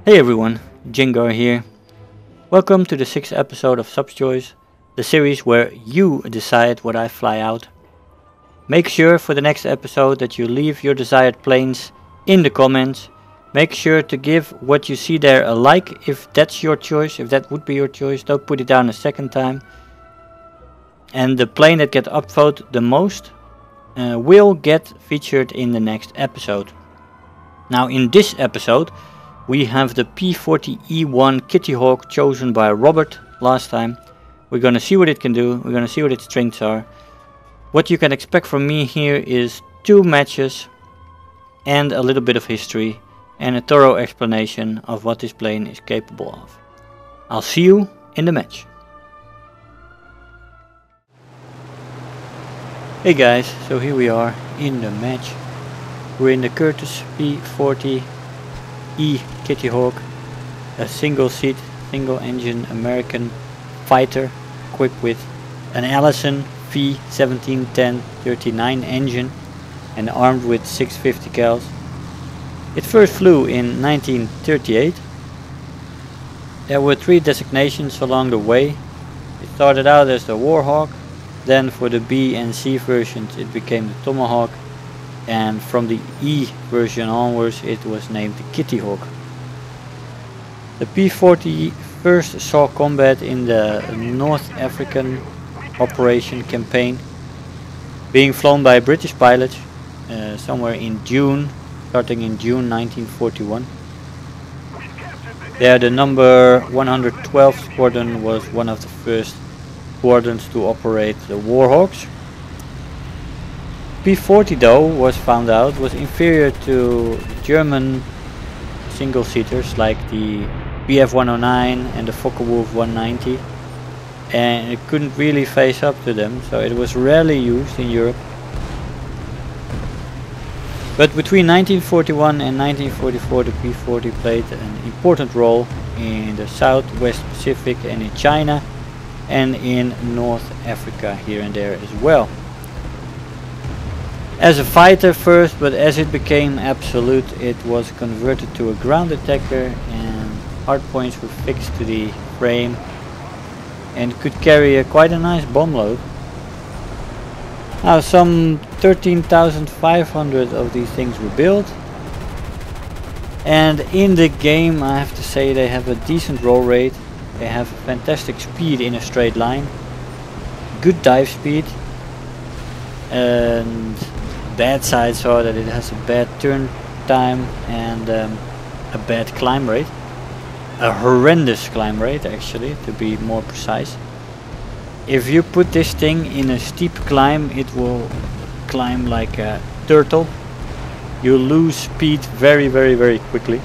Hey everyone, Jingar here. Welcome to the 6th episode of Subchoice, the series where you decide what I fly out. Make sure for the next episode that you leave your desired planes in the comments. Make sure to give what you see there a like if that's your choice, if that would be your choice. Don't put it down a second time. And the plane that gets upvoted the most will get featured in the next episode. Now in this episode we have the P-40E-1 Kittyhawk chosen by Robert last time. We're gonna see what it can do, we're gonna see what its strengths are. What you can expect from me here is 2 matches and a little bit of history and a thorough explanation of what this plane is capable of. I'll see you in the match. Hey guys, so here we are in the match. We're in the Curtiss P-40E Kittyhawk, a single seat, single engine American fighter equipped with an Allison V1710-39 engine and armed with 650 cals. It first flew in 1938. There were 3 designations along the way. It started out as the Warhawk, then for the B and C versions it became the Tomahawk, and from the E version onwards it was named the Kittyhawk. The P-40 first saw combat in the North African operation campaign, being flown by British pilots somewhere in June, starting in June 1941. There the number 112 squadron was one of the first squadrons to operate the Warhawks. P-40 though was found out was inferior to German single-seaters like the BF-109 and the Focke-Wulf 190, and it couldn't really face up to them, so it was rarely used in Europe. But between 1941 and 1944 the P-40 played an important role in the Southwest Pacific and in China and in North Africa here and there as well. As a fighter first, but as it became absolute it was converted to a ground attacker and hardpoints were fixed to the frame and could carry quite a nice bomb load. Now some 13,500 of these things were built, and in the game I have to say they have a decent roll rate, they have fantastic speed in a straight line, good dive speed, and bad sides are that it has a bad turn time and a bad climb rate. A horrendous climb rate actually, to be more precise. If you put this thing in a steep climb it will climb like a turtle. You lose speed very quickly.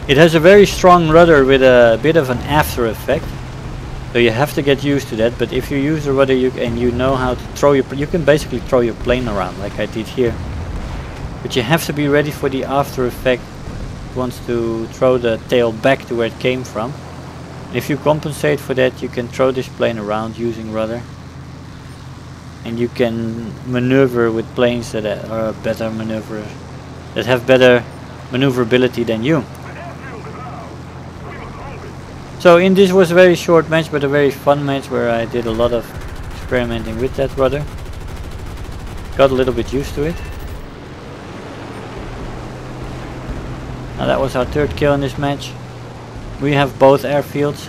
It has a very strong rudder with a bit of an after effect. So you have to get used to that, but if you use the rudder and you know how to throw you can basically throw your plane around like I did here. But you have to be ready for the after effect. It wants to throw the tail back to where it came from. And if you compensate for that you can throw this plane around using rudder. And you can maneuver with planes that are better maneuverers, that have better maneuverability than you. So in this was a very short match but a very fun match where I did a lot of experimenting with that rudder. Got a little bit used to it. Now that was our 3rd kill in this match. We have both airfields.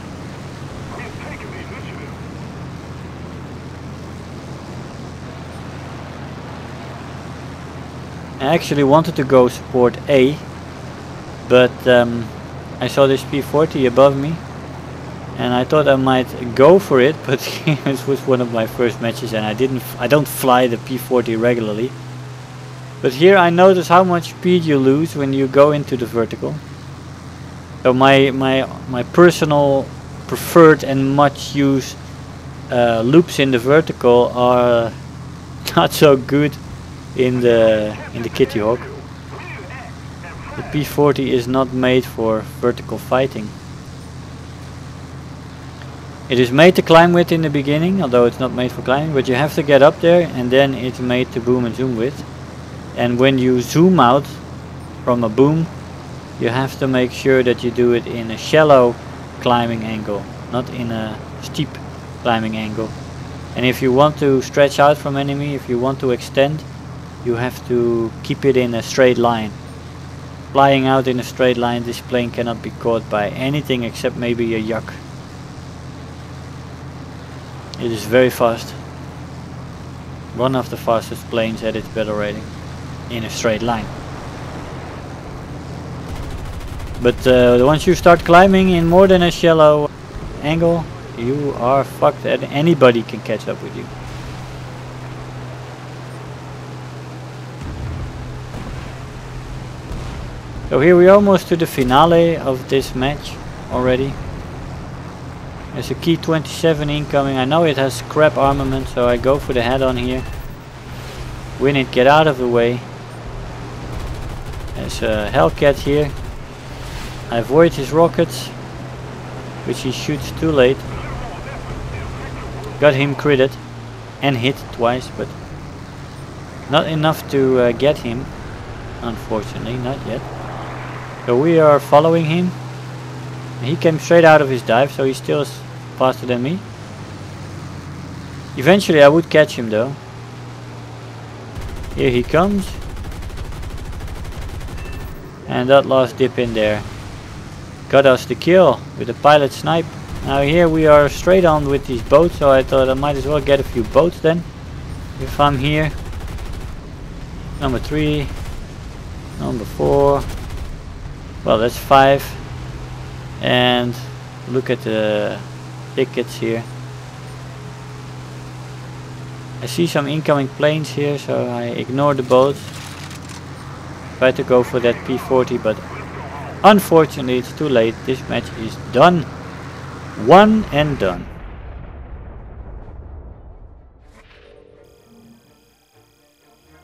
I actually wanted to go support A, but I saw this P-40 above me and I thought I might go for it, but this was one of my first matches and I don't fly the P-40 regularly. But here I notice how much speed you lose when you go into the vertical. So my personal preferred and much used loops in the vertical are not so good in the Kittyhawk. The P-40 is not made for vertical fighting. It is made to climb with in the beginning, although it's not made for climbing, but you have to get up there and then it's made to boom and zoom with. And when you zoom out from a boom, you have to make sure that you do it in a shallow climbing angle, not in a steep climbing angle. And if you want to stretch out from enemy, if you want to extend, you have to keep it in a straight line. Flying out in a straight line, this plane cannot be caught by anything except maybe a yak. It is very fast. One of the fastest planes at its battle rating in a straight line. But once you start climbing in more than a shallow angle, you are fucked, and anybody can catch up with you. So here we're almost to the finale of this match already. There's a Key 27 incoming. I know it has crap armament, so I go for the head-on here. Win it, get out of the way. There's a Hellcat here. I avoid his rockets, which he shoots too late. Got him critted and hit twice, but not enough to get him, unfortunately, not yet. So we are following him. He came straight out of his dive, so he still is faster than me. Eventually I would catch him though. Here he comes. And that last dip in there got us the kill with a pilot snipe. Now here we are straight on with these boats, so I thought I might as well get a few boats then. If I'm here. Number 3. Number 4. Well, that's 5. And look at the tickets here. I see some incoming planes here, so I ignore the boats. Try to go for that P-40, but unfortunately it's too late. This match is done. One and done.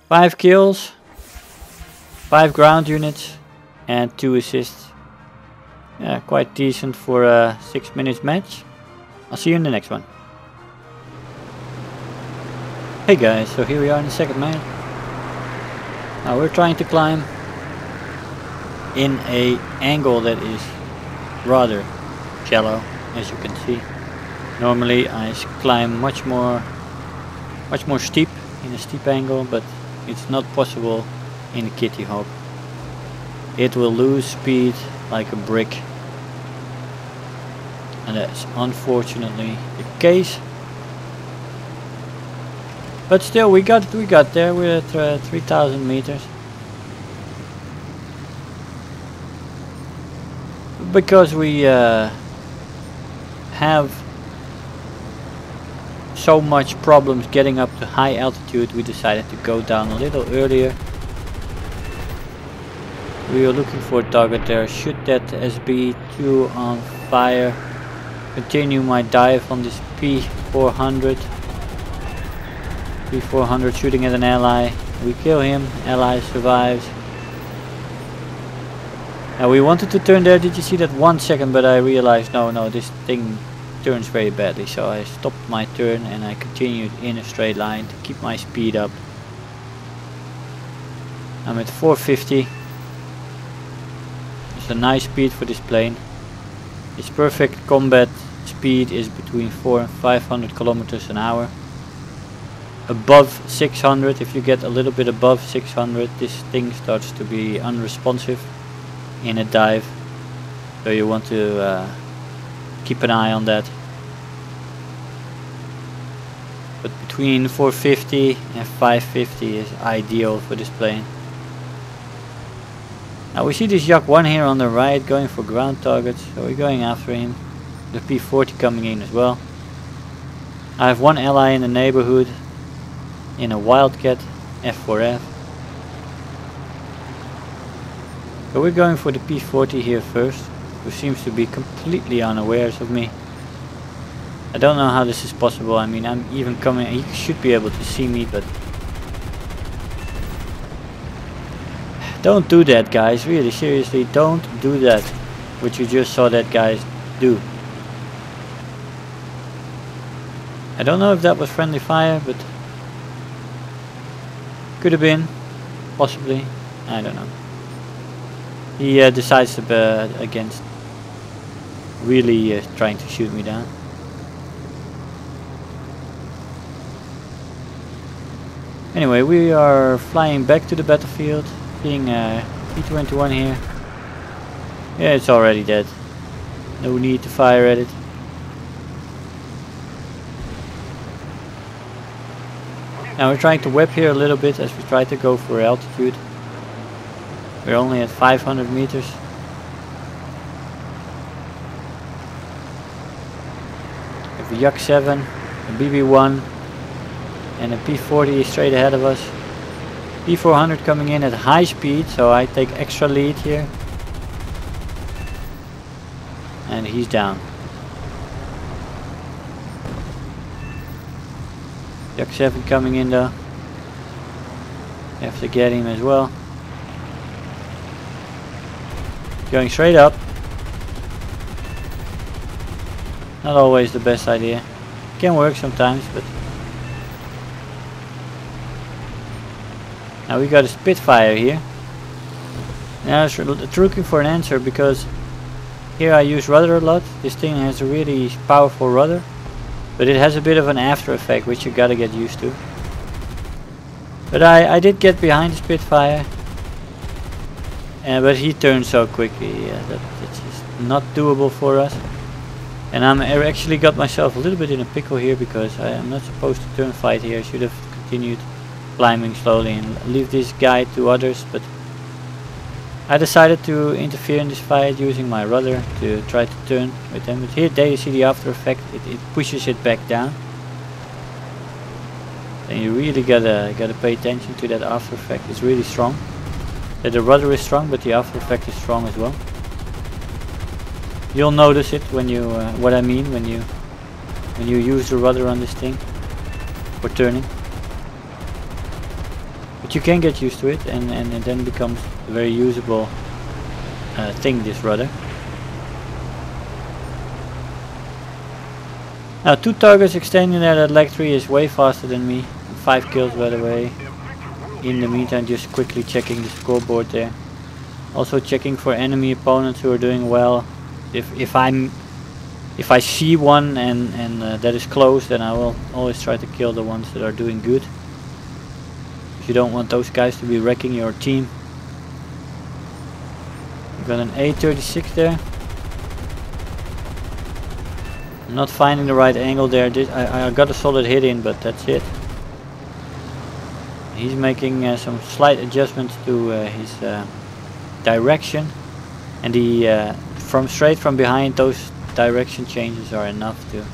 Five kills, 5 ground units, and 2 assists. Yeah, quite decent for a 6 minutes match. I'll see you in the next one. Hey guys, so here we are in the second match. Now we're trying to climb in a angle that is rather shallow, as you can see. Normally I climb much more steep, in a steep angle, but it's not possible in a Kittyhawk. It will lose speed like a brick, and that's unfortunately the case. But still, we got there. We're at 3,000 meters. Because we have so much problems getting up to high altitude, we decided to go down a little earlier. We are looking for a target there. Shoot that SB2 on fire. Continue my dive on this P-400. P-400 shooting at an ally. We kill him. Ally survives. Now we wanted to turn there. Did you see that 1 second? But I realized no, this thing turns very badly. So I stopped my turn and I continued in a straight line to keep my speed up. I'm at 450. It's a nice speed for this plane. Its perfect combat speed is between 400 and 500 kilometers an hour. Above 600, if you get a little bit above 600, this thing starts to be unresponsive in a dive. So you want to keep an eye on that. But between 450 and 550 is ideal for this plane. Now we see this Yak 1 here on the right going for ground targets, so we're going after him. The P-40 coming in as well. I have one ally in the neighborhood in a Wildcat F4F. So we're going for the P-40 here first, who seems to be completely unawares of me. I don't know how this is possible. I mean, I'm even coming, he should be able to see me, but don't do that, guys. Really, seriously, don't do that. What you just saw that guy do. I don't know if that was friendly fire, but could have been, possibly. I don't know. He decides against really trying to shoot me down. Anyway, we are flying back to the battlefield, seeing P-21 here. Yeah, it's already dead. No need to fire at it. Now we're trying to whip here a little bit as we try to go for altitude. We're only at 500 meters. We have a Yak 7, a BB-1 and a P-40 straight ahead of us. P-400 coming in at high speed, so I take extra lead here. And he's down. Yak 7 coming in though. Have to get him as well. Going straight up. Not always the best idea. Can work sometimes, but now we got a Spitfire here. Now it's looking for an answer because here I use rudder a lot. This thing has a really powerful rudder, but it has a bit of an after effect which you gotta get used to. But I did get behind the Spitfire, but he turned so quickly that's just not doable for us. And I actually got myself a little bit in a pickle here because I am not supposed to turn fight here. I should have continued climbing slowly and leave this guy to others, but I decided to interfere in this fight using my rudder to try to turn with them. But here there you see the after effect, it pushes it back down. And you really gotta pay attention to that after effect. It's really strong. The rudder is strong, but the after effect is strong as well. You'll notice it when you what I mean when you use the rudder on this thing for turning. But you can get used to it, and it then becomes a very usable thing, this rudder. Now 2 targets extending there. That leg 3 is way faster than me. 5 kills by the way. In the meantime, just quickly checking the scoreboard there. Also checking for enemy opponents who are doing well. If I see one and that is close, then I will always try to kill the ones that are doing good. You don't want those guys to be wrecking your team. We've got an A36 there. I'm not finding the right angle there. I got a solid hit in, but that's it. He's making some slight adjustments to his direction, and the straight from behind, those direction changes are enough to,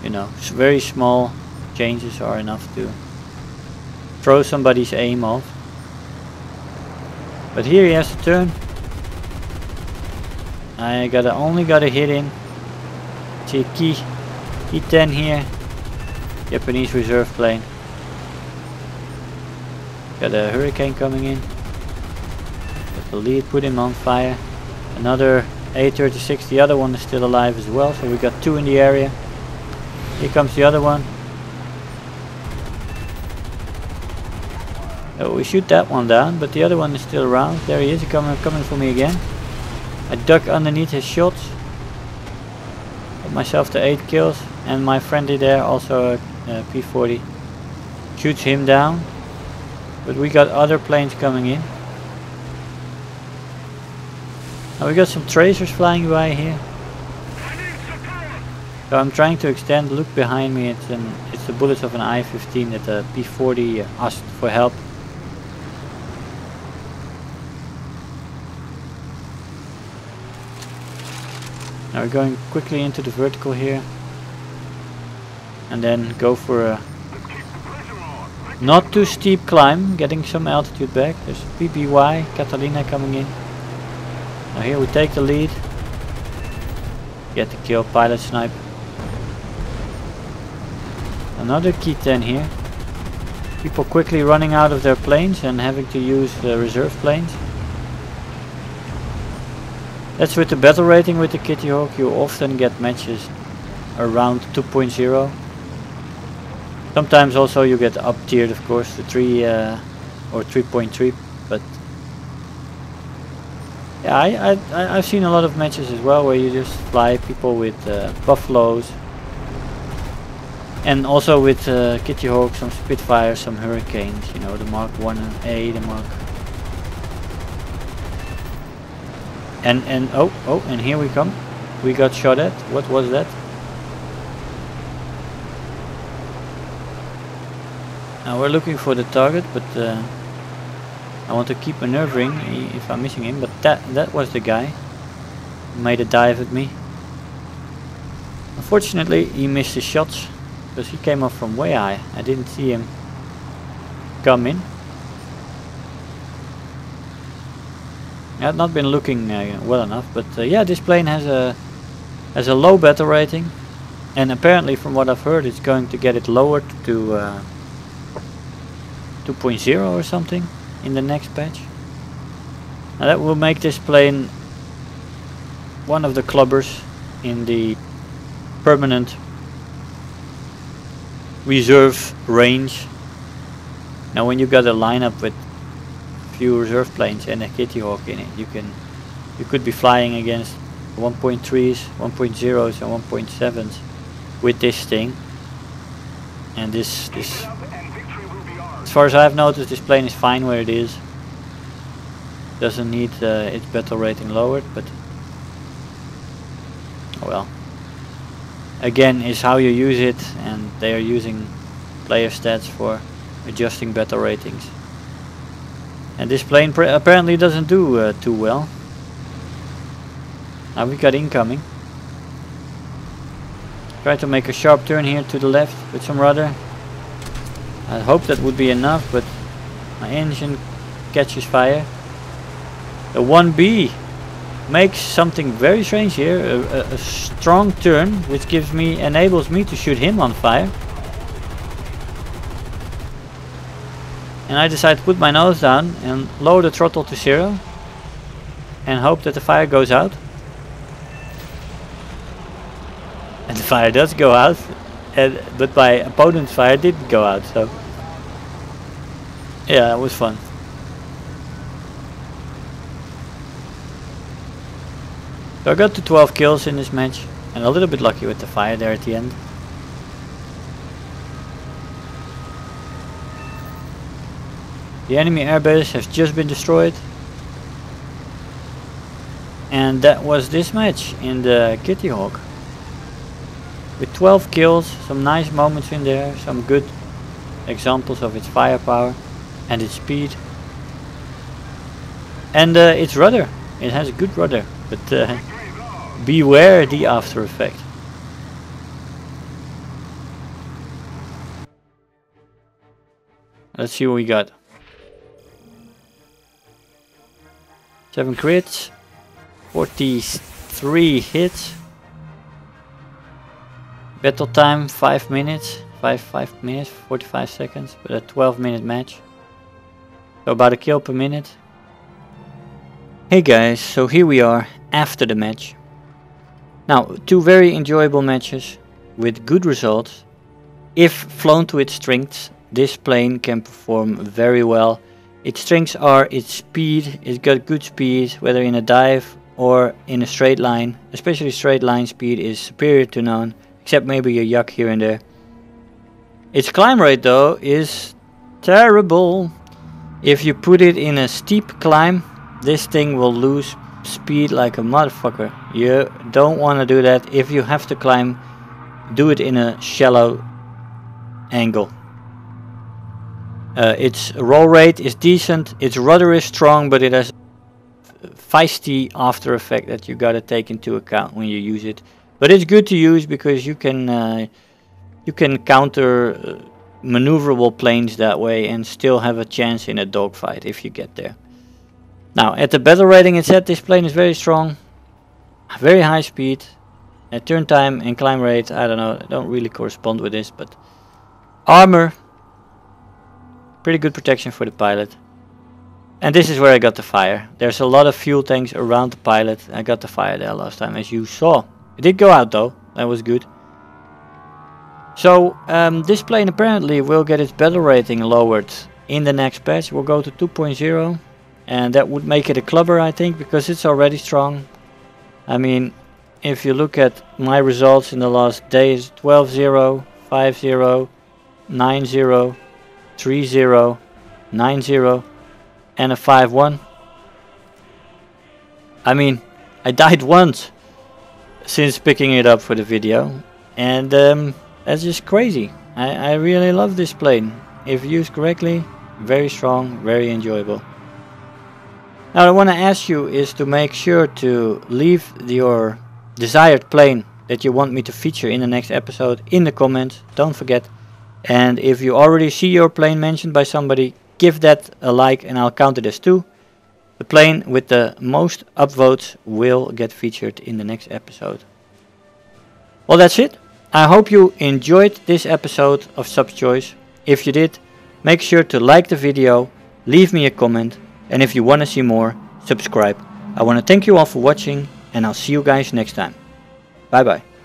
you know, very small changes are enough to throw somebody's aim off. But here he has to turn. I only got a hit in. See Key 10 here. Japanese reserve plane. Got a Hurricane coming in. Got the lead, put him on fire. Another A36, the other one is still alive as well, so we got 2 in the area. Here comes the other one. Oh, we shoot that one down, but the other one is still around. There he is, coming for me again. I duck underneath his shots. Got myself to 8 kills, and my friendly there, also a P-40, shoots him down. But we got other planes coming in. Now we got some tracers flying by here. So I'm trying to extend. Look behind me. It's the bullets of an I-15 that the P-40 asked for help. Now we're going quickly into the vertical here, and then go for a not too steep climb, getting some altitude back. There's PBY Catalina coming in. Now here we take the lead. Get the kill, pilot snipe. Another Key 10 here. People quickly running out of their planes and having to use reserve planes. That's with the battle rating with the Kittyhawk. You often get matches around 2.0. Sometimes also you get up tiered, of course, to 3 or 3.3, but Yeah, I've seen a lot of matches as well where you just fly people with Buffaloes. And also with Kittyhawk, some Spitfires, some Hurricanes, you know, the Mark 1A, the Mark... And and here we come. We got shot at. What was that? Now we're looking for the target, but I want to keep maneuvering if I'm missing him. But that was the guy who made a dive at me. Unfortunately, he missed his shots because he came up from way high. I didn't see him come in. I had not been looking well enough, but yeah, this plane has a low battle rating, and apparently, from what I've heard, it's going to get it lowered to 2.0 or something in the next patch. Now that will make this plane one of the clubbers in the permanent reserve range. Now when you got a lineup with few reserve planes and a Kittyhawk in it, you could be flying against 1.3s, 1.0s and 1.7s with this thing. And this as far as I've noticed, this plane is fine where it is. Doesn't need its battle rating lowered, but oh well. Again, is how you use it, and they are using player stats for adjusting battle ratings. And this plane apparently doesn't do too well. Now we got incoming. Try to make a sharp turn here to the left with some rudder. I hope that would be enough, but my engine catches fire. The 1B makes something very strange here, a strong turn, which enables me to shoot him on fire. And I decide to put my nose down and lower the throttle to 0 and hope that the fire goes out. And the fire does go out, but my opponent's fire didn't go out, so yeah, it was fun. So I got to 12 kills in this match, and a little bit lucky with the fire there at the end. The enemy airbase has just been destroyed. And that was this match in the Kittyhawk. With 12 kills, some nice moments in there, some good examples of its firepower and its speed. And its rudder. It has a good rudder, but beware the after effect. Let's see what we got. 7 crits, 43 hits. Battle time 5 minutes, 5 minutes, 45 seconds, but a 12-minute match. So about a kill per minute. Hey guys, so here we are after the match. Now, 2 very enjoyable matches with good results. If flown to its strengths, this plane can perform very well. Its strengths are its speed. It's got good speed, whether in a dive or in a straight line. Especially straight line speed is superior to none, except maybe a yuck here and there. Its climb rate though is terrible. If you put it in a steep climb, this thing will lose speed like a motherfucker. You don't want to do that. If you have to climb, do it in a shallow angle. Its roll rate is decent, its rudder is strong, but it has feisty after effect that you gotta take into account when you use it. But it's good to use because you can counter maneuverable planes that way and still have a chance in a dogfight if you get there. Now at the battle rating it said this plane is very strong, very high speed, and turn time and climb rate, I don't know, don't really correspond with this, but armor, pretty good protection for the pilot. And this is where I got the fire. There's a lot of fuel tanks around the pilot. I got the fire there last time, as you saw. It did go out though, that was good. So this plane apparently will get its battle rating lowered in the next patch. We'll go to 2.0 and that would make it a clubber, I think, because it's already strong. I mean, if you look at my results in the last days, 12-0, 5-0, 9-0, 3-0, 9-0 and a 5-1. I mean, I died once since picking it up for the video, and that's just crazy. I really love this plane. If used correctly, very strong, very enjoyable. Now what I want to ask you is to make sure to leave your desired plane that you want me to feature in the next episode in the comments. Don't forget. And if you already see your plane mentioned by somebody, give that a like and I'll count it as 2. The plane with the most upvotes will get featured in the next episode. Well, that's it. I hope you enjoyed this episode of Sub's Choice. If you did, make sure to like the video, leave me a comment, and if you want to see more, subscribe. I want to thank you all for watching, and I'll see you guys next time. Bye bye.